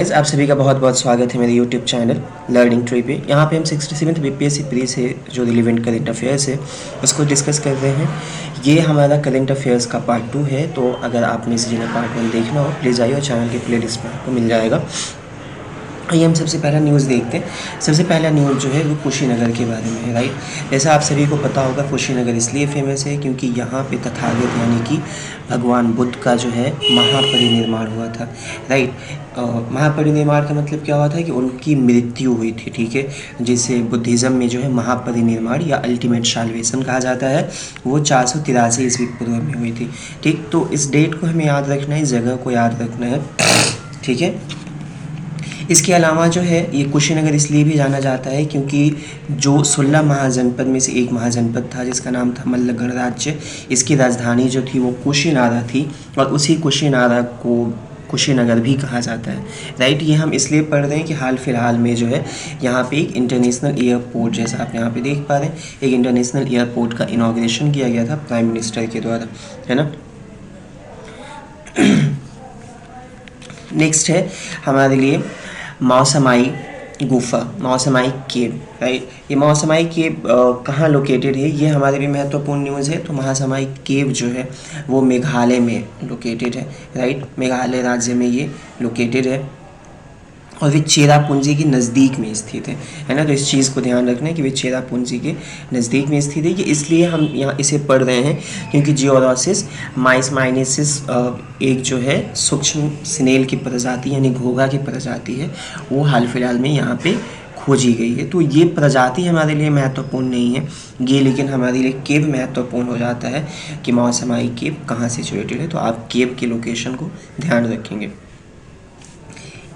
Guys, आप सभी का बहुत बहुत स्वागत है मेरे YouTube चैनल लर्निंग ट्री पे। यहाँ पे हम 67th बीपीएससी प्री से जो रिलेवेंट करंट अफेयर्स है उसको डिस्कस कर रहे हैं। ये हमारा करंट अफेयर्स का पार्ट 2 है, तो अगर आपने इस जिन्हें पार्ट 1 देखना हो प्लीज़ आइए और चैनल के प्लेलिस्ट में आपको मिल जाएगा। आइए हम सबसे पहला न्यूज़ देखते हैं। सबसे पहला न्यूज़ जो है वो कुशीनगर के बारे में है, राइट। जैसा आप सभी को पता होगा, कुशीनगर इसलिए फेमस है क्योंकि यहाँ पे तथागत यानी कि भगवान बुद्ध का जो है महापरिनिर्वाण हुआ था, राइट। महापरिनिर्वाण का मतलब क्या हुआ था कि उनकी मृत्यु हुई थी, ठीक है, जिसे बुद्धिज़्म में जो है महापरिनिर्वाण या अल्टीमेट साल्वेशन कहा जाता है, वो 483 ईस्वी पूर्व में हुई थी, ठीक। तो इस डेट को हमें याद रखना है, इस जगह को याद रखना है, ठीक है। इसके अलावा जो है ये कुशीनगर इसलिए भी जाना जाता है क्योंकि जो 16 महाजनपद में से एक महाजनपद था जिसका नाम था मल्ल गणराज्य, इसकी राजधानी जो थी वो कुशीनारा थी और उसी कुशीनारा को कुशीनगर भी कहा जाता है, राइट। ये हम इसलिए पढ़ रहे हैं कि हाल फिलहाल में जो है यहाँ पे एक इंटरनेशनल एयरपोर्ट, जैसा आप यहाँ पे देख पा रहे हैं, एक इंटरनेशनल एयरपोर्ट का इनॉग्रेशन किया गया था प्राइम मिनिस्टर के द्वारा, है ना। नेक्स्ट है हमारे लिए मौसमाई गुफा, मौसमाई केव, राइट। ये मौसमाई केव कहाँ लोकेटेड है, ये हमारे भी महत्वपूर्ण न्यूज़ है। तो मौसमाई केव जो है वो मेघालय में लोकेटेड है, राइट। मेघालय राज्य में ये लोकेटेड है और वे चेरापूंजी के नज़दीक में स्थित है ना। तो इस चीज़ को ध्यान रखना है कि वे चेरापूंजी के नज़दीक में स्थित है। ये इसलिए हम यहाँ इसे पढ़ रहे हैं क्योंकि जियोरोसिस माइसमाइनेसिस एक जो है सूक्ष्म स्नेल की प्रजाति यानी घोंघा की प्रजाति है, वो हाल फिलहाल में यहाँ पे खोजी गई है। तो ये प्रजाति हमारे लिए महत्वपूर्ण नहीं है ये, लेकिन हमारे लिए केव महत्वपूर्ण हो जाता है कि मौसमाई केव कहाँ सिचुएटेड है। तो आप केव के लोकेशन को ध्यान रखेंगे।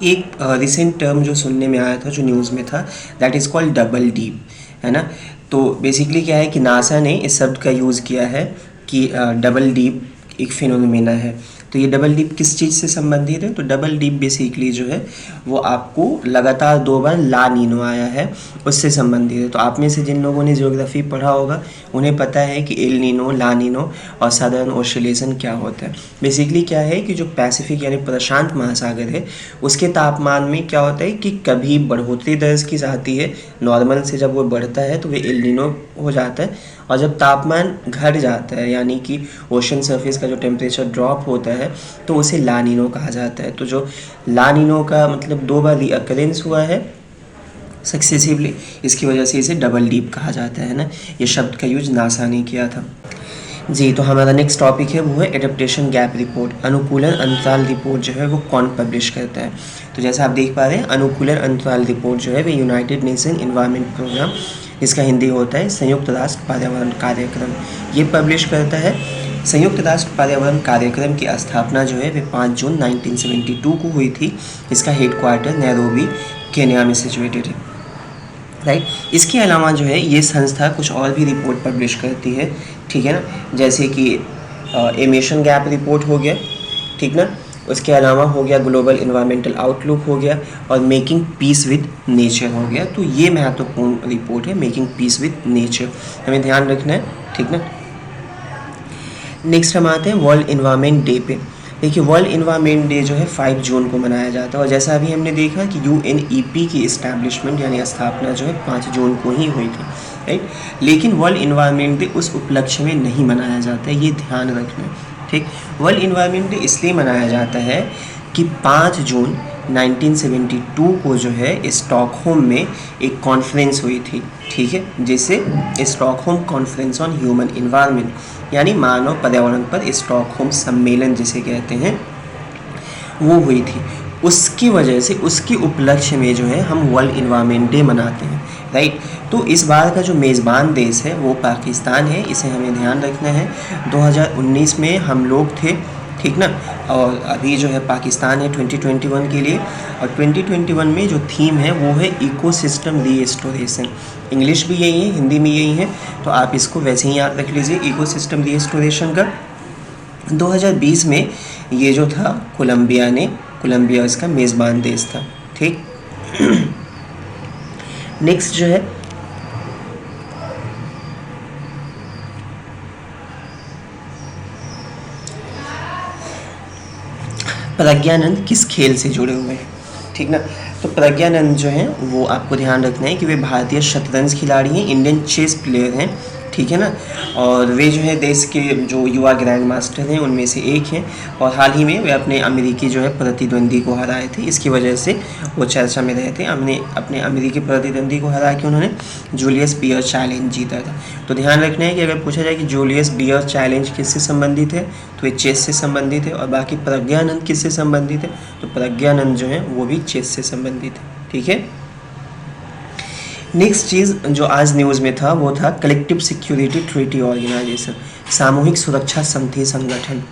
एक रिसेंट टर्म जो सुनने में आया था, जो न्यूज़ में था, that is called double deep, है ना। तो बेसिकली क्या है कि नासा ने इस शब्द का यूज़ किया है कि डबल डीप एक फिनोमेना है। तो ये डबल डीप किस चीज़ से संबंधित है, तो डबल डीप बेसिकली जो है वो आपको लगातार 2 बार ला नीनो आया है उससे संबंधित है। तो आप में से जिन लोगों ने ज्योग्राफी पढ़ा होगा उन्हें पता है कि एल नीनो, ला नीनो और सदर्न ओशिलेशन क्या होता है। बेसिकली क्या है कि जो पैसिफिक यानी प्रशांत महासागर है उसके तापमान में क्या होता है कि कभी बढ़ोतरी दर्ज की जाती है, नॉर्मल से जब वो बढ़ता है तो वो एल नीनो हो जाता है, और जब तापमान घट जाता है यानी कि ओशन सरफेस का जो टेम्परेचर ड्रॉप होता है तो उसे ला नीनो कहा जाता है। तो जो ला नीनो का मतलब 2 बार रीअकरेंस हुआ है सक्सेसिवली, इसकी वजह से इसे डबल डीप कहा जाता है ना। ये शब्द का यूज नासा ने किया था जी। तो हमारा नेक्स्ट टॉपिक है वो है एडेप्टेशन गैप रिपोर्ट, अनुकूलन अंतराल रिपोर्ट जो है वो कौन पब्लिश करता है। तो जैसा आप देख पा रहे हैं, अनुकूलन अंतराल रिपोर्ट जो है वो यूनाइटेड नेशन एनवायरनमेंट प्रोग्राम, जिसका हिंदी होता है संयुक्त राष्ट्र पर्यावरण कार्यक्रम, ये पब्लिश करता है। संयुक्त राष्ट्र पर्यावरण कार्यक्रम की स्थापना जो है वे 5 जून 1972 को हुई थी। इसका हेडक्वार्टर नैरोबी केन्या में सिचुएटेड है, राइट। इसके अलावा जो है ये संस्था कुछ और भी रिपोर्ट पब्लिश करती है, ठीक है ना, जैसे कि एमिशन गैप रिपोर्ट हो गया, ठीक ना। उसके अलावा हो गया ग्लोबल इन्वायरमेंटल आउटलुक हो गया और मेकिंग पीस विद नेचर हो गया। तो ये महत्वपूर्ण रिपोर्ट है, मेकिंग पीस विद नेचर, हमें ध्यान रखना है, ठीक ना। नेक्स्ट हम आते हैं वर्ल्ड इन्वायरमेंट डे पे। देखिए वर्ल्ड इन्वायरमेंट डे जो है 5 जून को मनाया जाता है और जैसा अभी हमने देखा कि UNEP की इस्टेब्लिशमेंट यानी स्थापना जो है 5 जून को ही हुई थी, राइट। लेकिन वर्ल्ड इन्वायरमेंट डे उस उपलक्ष्य में नहीं मनाया जाता है, ये ध्यान रखना है, ठीक। वर्ल्ड इन्वायरमेंट डे इसलिए मनाया जाता है कि 5 जून 1972 को जो है स्टॉकहोम में एक कॉन्फ्रेंस हुई थी, ठीक है, जिसे Stockholm conference on human environment यानी मानव पर्यावरण पर स्टॉकहोम सम्मेलन जिसे कहते हैं वो हुई थी। उसकी वजह से उसके उपलक्ष्य में जो है हम वर्ल्ड इन्वायरमेंट डे मनाते हैं, राइट। तो इस बार का जो मेज़बान देश है वो पाकिस्तान है, इसे हमें ध्यान रखना है। 2019 में हम लोग थे, ठीक ना, और अभी जो है पाकिस्तान है 2021 के लिए, और 2021 में जो थीम है वो है इकोसिस्टम रीस्टोरेशन। इंग्लिश भी यही है, हिंदी में यही है, तो आप इसको वैसे ही याद रख लीजिए इकोसिस्टम रीस्टोरेशन का। 2020 में ये जो था कोलंबिया इसका मेज़बान देश था, ठीक। नेक्स्ट जो है प्रज्ञानंद किस खेल से जुड़े हुए हैं, ठीक ना। तो प्रज्ञानंद जो हैं वो आपको ध्यान रखना है कि वे भारतीय शतरंज खिलाड़ी हैं, इंडियन चेस प्लेयर हैं, ठीक है ना। और वे जो है देश के जो युवा ग्रैंड मास्टर हैं उनमें से एक हैं, और हाल ही में वे अपने अमेरिकी जो है प्रतिद्वंदी को हराए थे, इसकी वजह से वो चर्चा में रहे थे। हमने अपने अमेरिकी प्रतिद्वंदी को हरा के उन्होंने जूलियस बियर चैलेंज जीता था। तो ध्यान रखना है कि अगर पूछा जाए कि जूलियस बियर चैलेंज किससे संबंधित है तो ये चेस से संबंधित है, और बाकी प्रज्ञानंद किससे संबंधित है तो प्रज्ञानंद जो है वो भी चेस से संबंधित है, ठीक है। नेक्स्ट चीज़ जो आज न्यूज़ में था वो था कलेक्टिव सिक्योरिटी ट्रीटी ऑर्गेनाइजेशन, सामूहिक सुरक्षा संधि संगठन,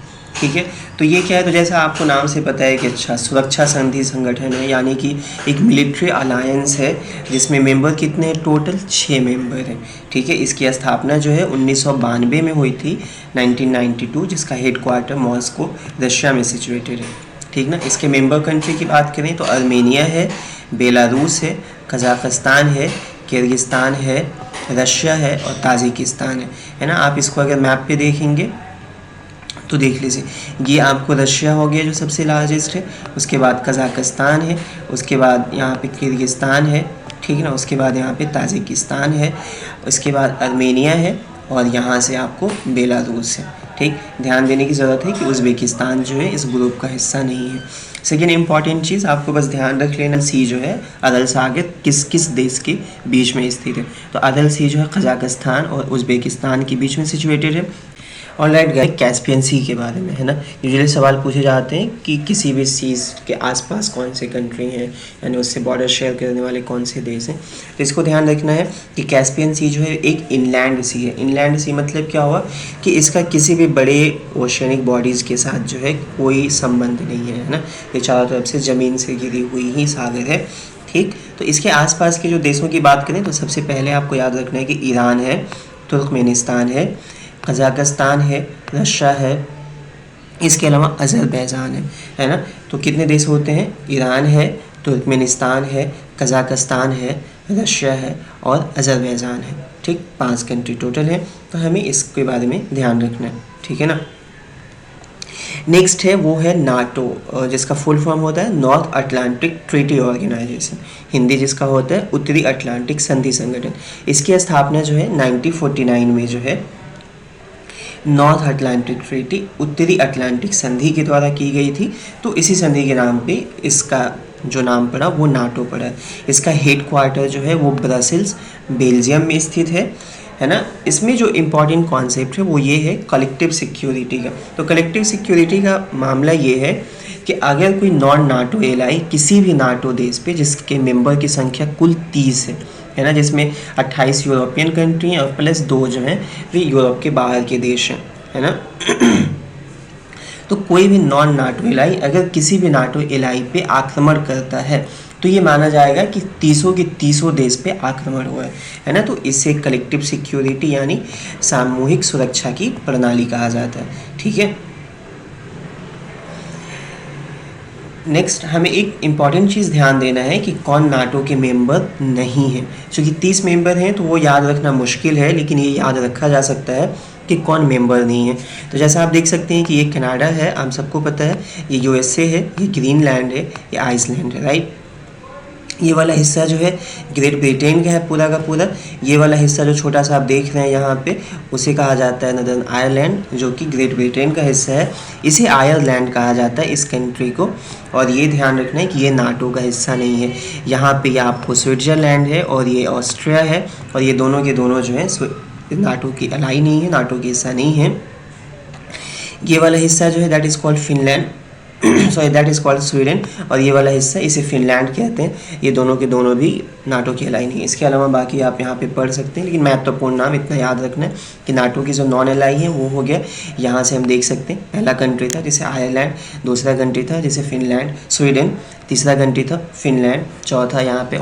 ठीक है। तो ये क्या है, तो जैसा आपको नाम से पता है कि अच्छा सुरक्षा संधि संगठन है, यानी कि एक मिलिट्री अलायंस है जिसमें मेंबर कितने हैं, टोटल 6 मेंबर हैं, ठीक है। इसकी स्थापना जो है 1992 में हुई थी, 1992, जिसका हेडक्वार्टर मॉस्को रशिया में सिचुएटेड है, ठीक ना। इसके मेंबर कंट्री की बात करें तो आर्मेनिया है, बेलारूस है, कजाकिस्तान है, किर्गिस्तान है, रशिया है और ताजिकिस्तान है ना। आप इसको अगर मैप पे देखेंगे तो देख लीजिए, ये आपको रशिया हो गया जो सबसे लार्जेस्ट है, उसके बाद कजाकिस्तान है, उसके बाद यहाँ पे किर्गिस्तान है, ठीक है ना, उसके बाद यहाँ पे ताजिकिस्तान है, उसके बाद आर्मेनिया है, और यहाँ से आपको बेलारूस है, ठीक। ध्यान देने की ज़रूरत है कि उज़्बेकिस्तान जो है इस ग्रुप का हिस्सा नहीं है। सेकेंड इंपॉर्टेंट चीज़ आपको बस ध्यान रख लेना, सी जो है अदल सागर किस किस देश के बीच में स्थित है, तो अदल सी जो है कजाकिस्तान और उज़्बेकिस्तान के बीच में सिचुएटेड है। ऑलराइट, कैस्पियन सी के बारे में है ना, यूजुअली सवाल पूछे जाते हैं कि किसी भी सीज़ के आसपास कौन से कंट्री हैं, यानी उससे बॉर्डर शेयर करने वाले कौन से देश हैं। तो इसको ध्यान रखना है कि कैस्पियन सी जो है एक इनलैंड सी है। इनलैंड सी मतलब क्या हुआ कि इसका किसी भी बड़े ओशनिक बॉडीज़ के साथ जो है कोई संबंध नहीं है ना, ये चारों तरफ से ज़मीन से घिरी हुई ही सागर है, ठीक। तो इसके आसपास के जो देशों की बात करें तो सबसे पहले आपको याद रखना है कि ईरान है, तुर्कमेनिस्तान है, कजाकिस्तान है, रशिया है, इसके अलावा अज़रबैजान है ना। तो कितने देश होते हैं, ईरान है, तुर्कमेनिस्तान है, कजाकिस्तान है, रशिया है और अज़रबैजान है, ठीक। 5 कंट्री टोटल है, तो हमें इसके बारे में ध्यान रखना है, ठीक है ना। नेक्स्ट है वो है नाटो, जिसका फुल फॉर्म होता है North Atlantic Treaty Organisation, Hindi जिसका होता है उत्तरी अटलांटिक संधि संगठन। इसकी स्थापना जो है 1949 में जो है नॉर्थ अटलांटिक ट्रीटी, उत्तरी अटलांटिक संधि के द्वारा की गई थी। तो इसी संधि के नाम पे इसका जो नाम पड़ा वो नाटो पड़ा। इसका हेडक्वार्टर जो है वो ब्रसेल्स बेल्जियम में स्थित है ना। इसमें जो इम्पॉर्टेंट कॉन्सेप्ट है वो ये है कलेक्टिव सिक्योरिटी का। तो कलेक्टिव सिक्योरिटी का मामला ये है कि अगर कोई नॉन नाटो एलाई किसी भी नाटो देश पे जिसके मेंबर की संख्या कुल 30 है ना, जिसमें 28 यूरोपियन कंट्री हैं और प्लस 2 जो हैं वे यूरोप के बाहर के देश हैं, है ना। तो कोई भी नॉन नाटो एलाई अगर किसी भी नाटो एलाई पे आक्रमण करता है तो ये माना जाएगा कि 30 के 30 देश पे आक्रमण हुआ है ना। तो इसे कलेक्टिव सिक्योरिटी यानी सामूहिक सुरक्षा की प्रणाली कहा जाता है, ठीक है। नेक्स्ट हमें एक इम्पॉर्टेंट चीज़ ध्यान देना है कि कौन नाटो के मेंबर नहीं है। क्योंकि 30 मेंबर हैं तो वो याद रखना मुश्किल है, लेकिन ये याद रखा जा सकता है कि कौन मेंबर नहीं है। तो जैसा आप देख सकते हैं कि ये कनाडा है, आप सबको पता है, ये यूएसए है, ये ग्रीनलैंड है, ये आइसलैंड है, राइट। ये वाला हिस्सा जो है ग्रेट ब्रिटेन का है पूरा का पूरा। ये वाला हिस्सा जो छोटा सा आप देख रहे हैं यहाँ पे उसे कहा जाता है नदर्न आयरलैंड, जो कि ग्रेट ब्रिटेन का हिस्सा है। इसे आयरलैंड कहा जाता है इस कंट्री को। और ये ध्यान रखना है कि ये नाटो का हिस्सा नहीं है। यहाँ पे आपको स्विट्ज़रलैंड है और ये ऑस्ट्रिया है, और ये दोनों के दोनों जो है नाटो की अलाई नहीं है, नाटो के हिस्सा नहीं है। ये वाला हिस्सा जो है that is called Finland, sorry that is called Sweden, और ये वाला हिस्सा इसे फिनलैंड कहते हैं। ये दोनों के दोनों भी नाटो की एलाई नहीं है। इसके अलावा बाकी आप यहाँ पे पढ़ सकते हैं, लेकिन महत्वपूर्ण नाम इतना याद रखना है कि नाटो की जो नॉन एलाई है वो हो गया, यहाँ से हम देख सकते हैं पहला कंट्री था जिसे आयरलैंड, दूसरा कंट्री था जिसे फिनलैंड स्वीडन, तीसरा कंट्री था फिनलैंड, चौथा यहाँ पे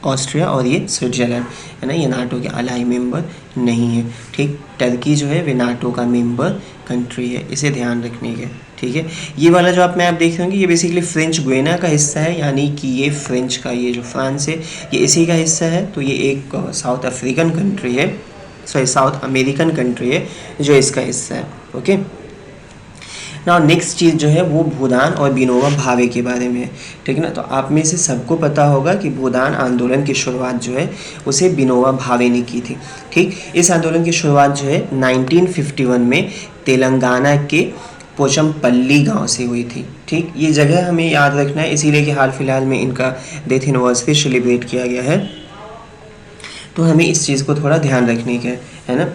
ऑस्ट्रिया और ये स्विट्ज़रलैंड है ना। ये नाटो के अलाई मेंबर नहीं है, ठीक। टर्की जो है वे नाटो का मेंबर कंट्री है, इसे ध्यान रखने के, ठीक है। ये वाला जो आप देख रहे होंगे ये बेसिकली फ्रेंच गुयाना का हिस्सा है, यानी कि ये फ्रेंच का ये जो फ्रांस है ये इसी का हिस्सा है। तो ये एक साउथ अफ्रीकन कंट्री है, सॉरी साउथ अमेरिकन कंट्री है जो इसका हिस्सा है, ओके। ना नेक्स्ट चीज़ जो है वो भूदान और विनोबा भावे के बारे में है, ठीक है ना। तो आप में से सबको पता होगा कि भूदान आंदोलन की शुरुआत जो है उसे विनोबा भावे ने की थी, ठीक। इस आंदोलन की शुरुआत जो है 1951 में तेलंगाना के पोचमपल्ली गांव से हुई थी, ठीक। ये जगह हमें याद रखना है, इसीलिए कि हाल फिलहाल में इनका डेथ एनिवर्सरी सेलिब्रेट किया गया है, तो हमें इस चीज़ को थोड़ा ध्यान रखने का है ना।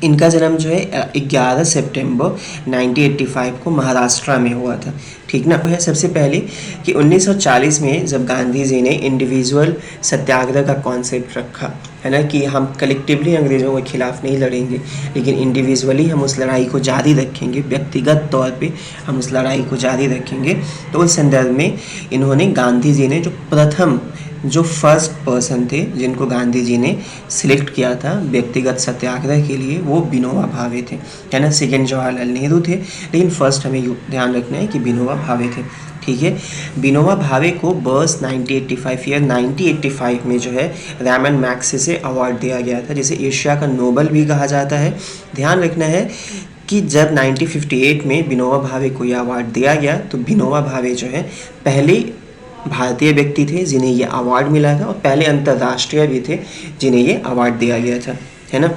इनका जन्म जो है 11 सितंबर 1985 को महाराष्ट्र में हुआ था, ठीक ना। है सबसे पहले कि 1940 में जब गांधी जी ने इंडिविजुअल सत्याग्रह का कॉन्सेप्ट रखा, है ना, कि हम कलेक्टिवली अंग्रेज़ों के खिलाफ नहीं लड़ेंगे, लेकिन इंडिविजुअली हम उस लड़ाई को जारी रखेंगे, व्यक्तिगत तौर पे हम उस लड़ाई को जारी रखेंगे। तो उस संदर्भ में इन्होंने, गांधी जी ने जो फर्स्ट पर्सन थे जिनको गांधी जी ने सिलेक्ट किया था व्यक्तिगत सत्याग्रह के लिए, वो विनोबा भावे थे, है ना। सेकेंड जवाहरलाल नेहरू थे, लेकिन फर्स्ट हमें ध्यान रखना है कि विनोबा भावे थे, ठीक है। विनोबा भावे को बर्स 1985 में जो है रैमन मैग्सेसे अवार्ड दिया गया था, जिसे एशिया का नोबल भी कहा जाता है। ध्यान रखना है कि जब 1958 में विनोबा भावे को यह अवार्ड दिया गया, तो विनोबा भावे जो है पहले भारतीय व्यक्ति थे जिन्हें ये अवार्ड मिला था, और पहले अंतर्राष्ट्रीय भी थे जिन्हें ये अवार्ड दिया गया था, है ना।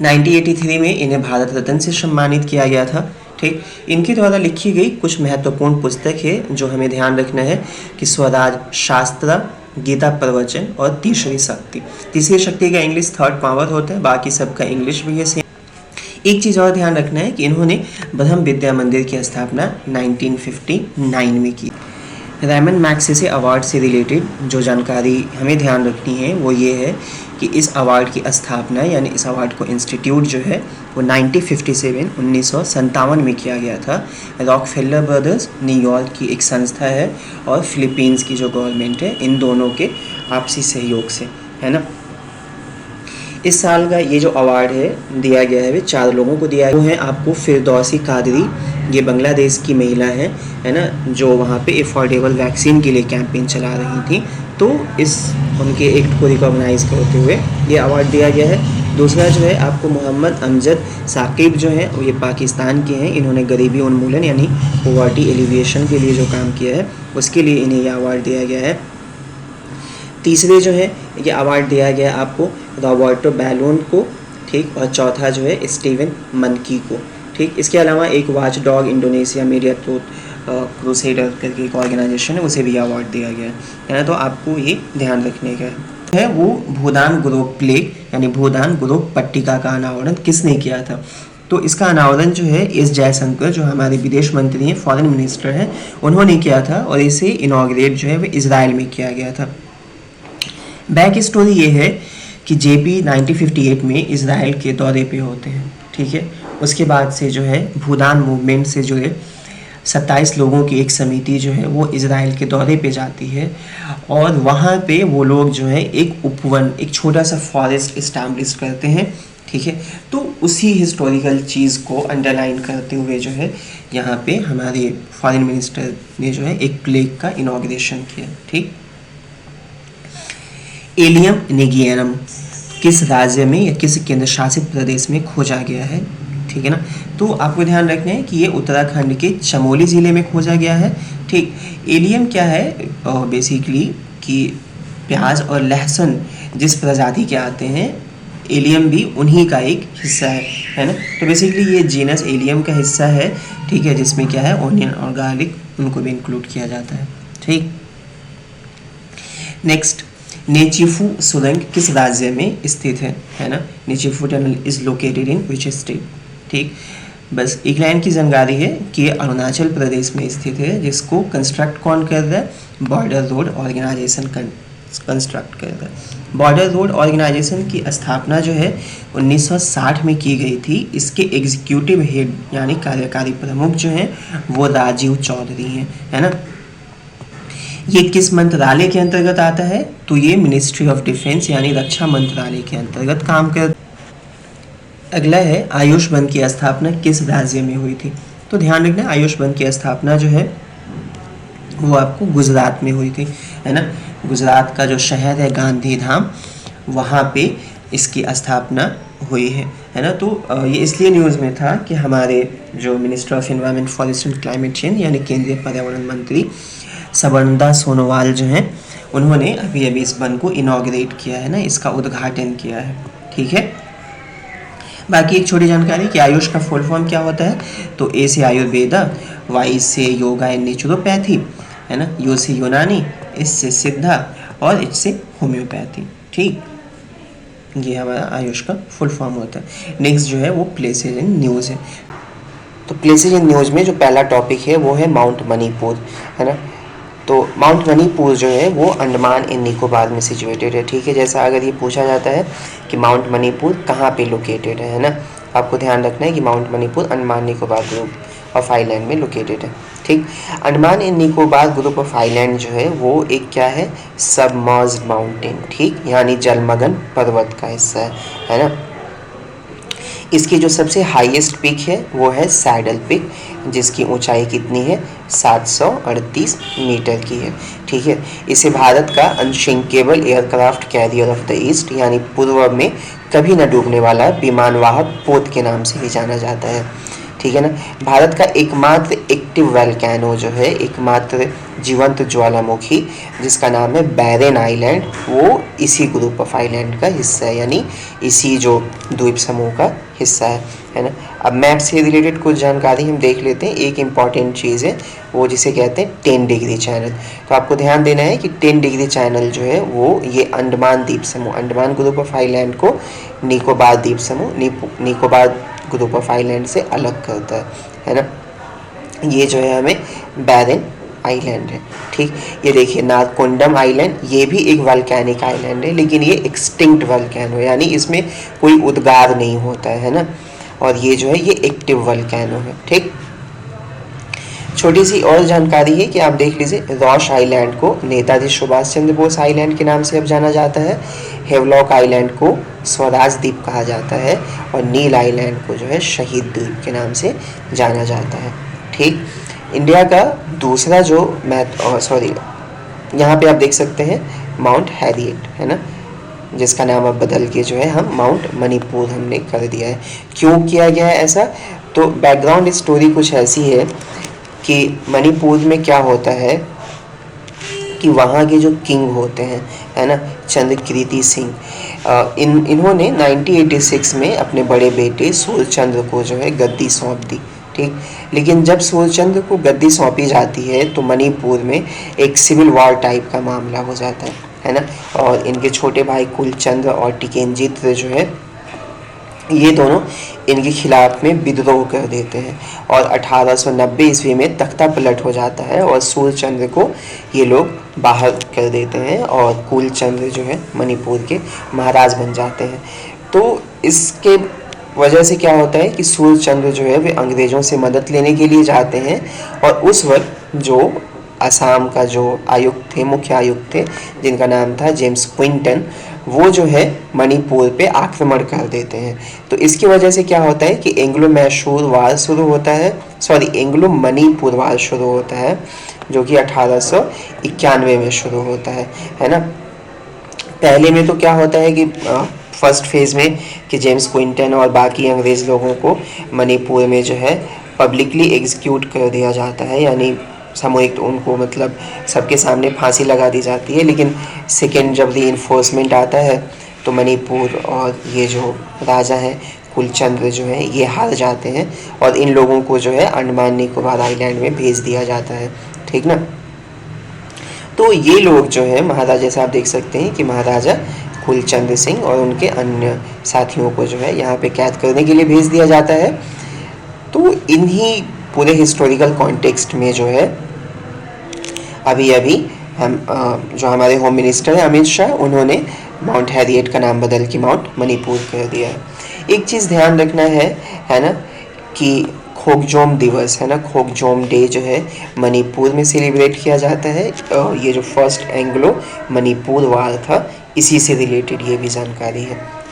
1983 में इन्हें भारत रत्न से सम्मानित किया गया था, ठीक। इनके द्वारा लिखी गई कुछ महत्वपूर्ण पुस्तक है जो हमें ध्यान रखना है कि स्वराज शास्त्र, गीता प्रवचन और तीसरी शक्ति। तीसरी शक्ति का इंग्लिश थर्ड पावर होता है, बाकी सबका इंग्लिश भी है सेम। एक चीज़ और ध्यान रखना है कि इन्होंने ब्रह्म विद्या मंदिर की स्थापना 1959 में की। रैमन मैग्सेसे अवार्ड से रिलेटेड जो जानकारी हमें ध्यान रखनी है वो ये है कि इस अवार्ड की स्थापना, यानी इस अवार्ड को इंस्टीट्यूट जो है वो 1957 में किया गया था। रॉकफेलर ब्रदर्स न्यूयॉर्क की एक संस्था है और फिलीपींस की जो गवर्नमेंट है, इन दोनों के आपसी सहयोग से, है ना। इस साल का ये जो अवार्ड है दिया गया है, वे 4 लोगों को दिया गया है। आपको फिरदौसी कादरी, ये बांग्लादेश की महिला है ना, जो वहाँ पे अफोर्डेबल वैक्सीन के लिए कैंपेन चला रही थी, तो उनके एक्ट को रिकॉग्नाइज करते हुए ये अवार्ड दिया गया है। दूसरा जो है आपको मोहम्मद अमजद साकिब जो है, ये पाकिस्तान के हैं। इन्होंने गरीबी उन्मूलन यानी पॉवर्टी एलिविएशन के लिए जो काम किया है, उसके लिए इन्हें यह अवार्ड दिया गया है। तीसरे जो है ये अवार्ड दिया गया आपको रॉबर्टो बैलोन को, ठीक। और चौथा जो है स्टीवन मनकी को, ठीक। इसके अलावा एक watch dog Indonesia media crusader करके एक ऑर्गेनाइजेशन है, उसे भी अवार्ड दिया गया है ना। तो आपको ये ध्यान रखने का है। वो भूदान ग्रोव प्लेग यानी भूदान ग्रोव पट्टिका का अनावरण किसने किया था? तो इसका अनावरण जो है एस जयशंकर, जो हमारे विदेश मंत्री हैं, फॉरेन मिनिस्टर हैं, उन्होंने किया था, और इसे इनॉग्रेट जो है वो इजराइल में किया गया था। बैक स्टोरी ये है कि जेपी 1958 में इजराइल के दौरे पे होते हैं, ठीक है। उसके बाद से जो है भूदान मूवमेंट से जुड़े 27 लोगों की एक समिति जो है वो इजराइल के दौरे पे जाती है, और वहाँ पे वो लोग जो है एक उपवन, एक छोटा सा फॉरेस्ट इस्टेब्लिश करते हैं, ठीक है। तो उसी हिस्टोरिकल चीज़ को अंडरलाइन करते हुए जो है यहाँ पे हमारे फॉरेन मिनिस्टर ने जो है एक प्लेग का इनॉग्रेशन किया, ठीक। एलियम निगियनम किस राज्य में या किस केंद्र शासित प्रदेश में खोजा गया है, ठीक है ना। तो आपको ध्यान रखना है कि ये उत्तराखंड के चमोली ज़िले में खोजा गया है, ठीक। एलियम क्या है? बेसिकली कि प्याज और लहसुन जिस प्रजाति के आते हैं, एलियम भी उन्हीं का एक हिस्सा है ना। तो बेसिकली ये जीनस एलियम का हिस्सा है, ठीक है, जिसमें क्या है ऑनियन और गार्लिक, उनको भी इंक्लूड किया जाता है, ठीक। नेक्स्ट, नेचीफू सुरंग किस राज्य में स्थित है ना। Nechiphu tunnel is located in which state, ठीक। बस एक लाइन की जानकारी है कि ये अरुणाचल प्रदेश में स्थित है, जिसको कंस्ट्रक्ट कौन कर रहा है? बॉर्डर रोड ऑर्गेनाइजेशन कंस्ट्रक्ट कर रहा है। बॉर्डर रोड ऑर्गेनाइजेशन की स्थापना जो है 1960 में की गई थी। इसके एग्जीक्यूटिव हेड यानी कार्यकारी प्रमुख जो हैं वो राजीव चौधरी हैं, है ना। ये किस मंत्रालय के अंतर्गत आता है? तो ये मिनिस्ट्री ऑफ डिफेंस यानी रक्षा मंत्रालय के अंतर्गत काम कर। अगला है आयुष वन की स्थापना किस राज्य में हुई थी? तो ध्यान रखना, आयुष वन की स्थापना जो है वो आपको गुजरात में हुई थी, है ना। गुजरात का जो शहर है गांधीधाम, वहाँ पे इसकी स्थापना हुई है है ना। तो ये इसलिए न्यूज़ में था कि हमारे जो minister of environment forest and climate change यानी केंद्रीय पर्यावरण मंत्री सर्बानंद सोनोवाल जो हैं उन्होंने अभी अभी इस वन को इनॉग्रेट किया है ना, इसका उद्घाटन किया है। ठीक है, बाकी एक छोटी जानकारी कि आयुष का फुल फॉर्म क्या होता है। तो ए से आयुर्वेदा, वाई से योगा एंड नेचुरोपैथी, है ना, यू से यूनानी, एस से सिद्धा और एच से होम्योपैथी। ठीक, ये हमारा आयुष का फुल फॉर्म होता है। नेक्स्ट जो है वो प्लेसेज इन न्यूज़ है। तो प्लेसेज इन न्यूज़ में जो पहला टॉपिक है वो है माउंट मणिपुर, है ना। तो माउंट मणिपुर जो है वो अंडमान एंड निकोबार में सिचुएटेड है। ठीक है, जैसा अगर ये पूछा जाता है कि माउंट मणिपुर कहाँ पे लोकेटेड है ना, आपको ध्यान रखना है कि mount Manipur Andaman Nicobar group of island में लोकेटेड है। ठीक, Andaman and Nicobar group of island जो है वो एक क्या है, सबमर्ज्ड माउंटेन, ठीक, यानी जलमग्न पर्वत का हिस्सा है ना। इसकी जो सबसे हाईएस्ट पिक है वो है सैडल पिक, जिसकी ऊंचाई कितनी है, 738 मीटर की है। ठीक है, इसे भारत का unsinkable aircraft carrier of the east यानी पूर्व में कभी न डूबने वाला विमानवाहक पोत के नाम से भी जाना जाता है। ठीक है ना, भारत का एकमात्र एक्टिव वोल्केनो जो है, एकमात्र जीवंत ज्वालामुखी जिसका नाम है बैरन आइलैंड, वो इसी ग्रुप ऑफ आइलैंड का हिस्सा है, यानी इसी जो द्वीप समूह का हिस्सा है ना। अब मैप से रिलेटेड कुछ जानकारी हम देख लेते हैं। एक इम्पॉर्टेंट चीज़ है वो जिसे कहते हैं 10 डिग्री चैनल। तो आपको ध्यान देना है कि 10 डिग्री चैनल जो है वो ये अंडमान द्वीप समूह, अंडमान ग्रुप ऑफ आइलैंड को निकोबार द्वीप समूह, निकोबार ग्रुप ऑफ आइलैंड से अलग करता है ना। ये जो है हमें बैरन आइलैंड है। ठीक, ये देखिए नारकोंडम आइलैंड, ये भी एक वल्केनिक आइलैंड है, लेकिन ये एक्सटिंक्ट वल्केनो यानी इसमें कोई उद्गार नहीं होता है ना। और ये जो है ये एक्टिव वल्केनो है। ठीक, छोटी सी और जानकारी है कि आप देख लीजिए, रॉश आइलैंड को नेताजी सुभाष चंद्र बोस आइलैंड के नाम से अब जाना जाता है, हेवलॉक आइलैंड को स्वराज द्वीप कहा जाता है और नील आइलैंड को जो है शहीद द्वीप के नाम से जाना जाता है। ठीक, इंडिया का दूसरा जो यहाँ पे आप देख सकते हैं माउंट हैरियट, है ना, जिसका नाम अब बदल के जो है हम माउंट मणिपुर हमने कर दिया है। क्यों किया गया है ऐसा, तो बैकग्राउंड स्टोरी कुछ ऐसी है कि मणिपुर में क्या होता है कि वहाँ के जो किंग होते हैं, है ना, चंद्रकीर्ति सिंह, इन्होंने 1986 में अपने बड़े बेटे सूर्यचंद्र को जो है गद्दी सौंप दी। ठीक, लेकिन जब सूर्यचंद्र को गद्दी सौंपी जाती है तो मणिपुर में एक सिविल वॉर टाइप का मामला हो जाता है ना। और इनके छोटे भाई कुलचंद्र और टिकेंजित जो है ये दोनों इनके खिलाफ में विद्रोह कर देते हैं और 1890 ईस्वी में तख्ता पलट हो जाता है और सूर्यचंद्र को ये लोग बाहर कर देते हैं और कुलचंद्र जो है मणिपुर के महाराज बन जाते हैं। तो इसके वजह से क्या होता है कि सूर्यचंद्र जो है वे अंग्रेज़ों से मदद लेने के लिए जाते हैं और उस वक्त जो असम का जो आयुक्त थे, मुख्य आयुक्त थे, जिनका नाम था जेम्स क्विंटन, वो जो है मणिपुर पे आक्रमण कर देते हैं। तो इसकी वजह से क्या होता है कि एंग्लो मैसूर वार शुरू होता है, एंग्लो मणिपुर वार शुरू होता है, जो कि 1891 में शुरू होता है ना। पहले में तो क्या होता है कि फर्स्ट फेज़ में कि जेम्स क्विंटन और बाकी अंग्रेज़ लोगों को मणिपुर में जो है पब्लिकली एग्जीक्यूट कर दिया जाता है, यानी सामूहिक उनको मतलब सबके सामने फांसी लगा दी जाती है। लेकिन सेकेंड जब रीइंफोर्समेंट आता है तो मणिपुर और ये जो राजा हैं कुलचंद्र जो है ये हार जाते हैं और इन लोगों को जो है अंडमान निकोबार आइलैंड में भेज दिया जाता है। ठीक ना, तो ये लोग जो है महाराजा, जैसे आप देख सकते हैं कि महाराजा कुलचंद्र सिंह और उनके अन्य साथियों को जो है यहाँ पे कैद करने के लिए भेज दिया जाता है। तो इन्हीं पूरे हिस्टोरिकल कॉन्टेक्स्ट में जो है अभी अभी हम जो हमारे होम मिनिस्टर हैं अमित शाह, उन्होंने माउंट हैरियट का नाम बदल के माउंट मणिपुर कर दिया है। एक चीज़ ध्यान रखना है ना, कि खोकजोम दिवस है ना, खोकजोम डे जो है मणिपुर में सेलिब्रेट किया जाता है। ये जो फर्स्ट एंग्लो मणिपुर वार था इसी से रिलेटेड ये भी जानकारी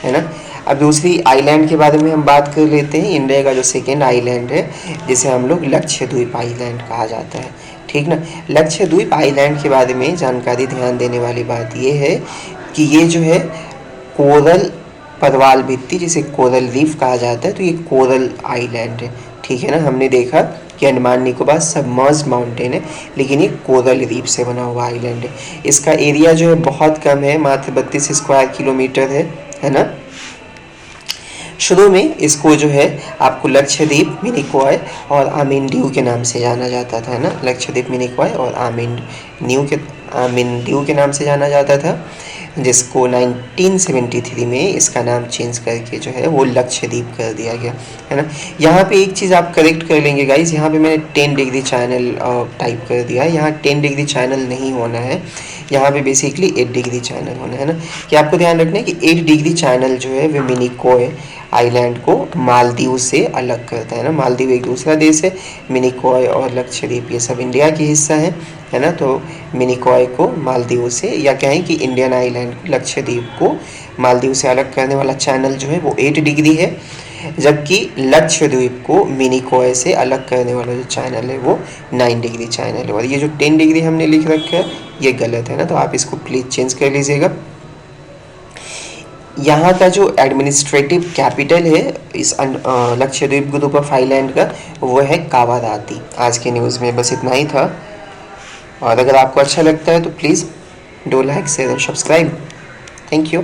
है ना। अब दूसरी आइलैंड के बारे में हम बात कर लेते हैं। इंडिया का जो सेकेंड आइलैंड है जिसे हम लोग लक्षद्वीप आइलैंड कहा जाता है। ठीक ना, लक्षद्वीप आइलैंड के बारे में जानकारी ध्यान देने वाली बात ये है कि ये जो है कोरल परवाल भित्ति, जिसे कोरल रीफ कहा जाता है। तो ये कोरल आइलैंड है, ठीक है ना। हमने देखा कि अंडमान निकोबार सबमर्ज्ड माउंटेन है, लेकिन ये कोरल रीफ से बना हुआ आइलैंड है। इसका एरिया जो है बहुत कम है, मात्र 32 स्क्वायर किलोमीटर है ना। शुरू में इसको जो है आपको लक्षद्वीप, मिनिकॉय और आमिन के नाम से जाना जाता था, है ना। लक्षद्वीप, मिनिकॉय और आमिन के नाम से जाना जाता था, जिसको 1973 में इसका नाम चेंज करके जो है वो लक्षद्वीप कर दिया गया, है ना। यहाँ पे एक चीज़ आप करेक्ट कर लेंगे गाइस, यहाँ पे मैंने 10 डिग्री चैनल टाइप कर दिया है। यहाँ 10 डिग्री चैनल नहीं होना है, यहाँ पे बेसिकली 8 डिग्री चैनल होना है ना। कि आपको ध्यान रखना है कि 8 डिग्री चैनल जो है वो मिनिकॉय आइलैंड को मालदीव से अलग करता है ना। मालदीव एक दूसरा देश है, मिनिकॉय और लक्षद्वीप ये सब इंडिया की हिस्सा है ना। तो मिनिकॉय को मालदीव से, या कहें कि इंडियन आइलैंड लक्षद्वीप को मालदीव से अलग करने वाला चैनल जो है वो 8 डिग्री है, जबकि लक्षद्वीप को मिनिकॉय से अलग करने वाला जो चैनल है वो 9 डिग्री चैनल है। और ये जो 10 डिग्री हमने लिख रखा है ये गलत है ना, तो आप इसको प्लीज़ चेंज कर लीजिएगा। यहाँ का जो एडमिनिस्ट्रेटिव कैपिटल है इस लक्षद्वीप ग्रुप ऑफ आइलैंड का, वो है कावाराती। आज के न्यूज़ में बस इतना ही था, और अगर आपको अच्छा लगता है तो प्लीज़ डू लाइक, शेयर और सब्सक्राइब। Thank you.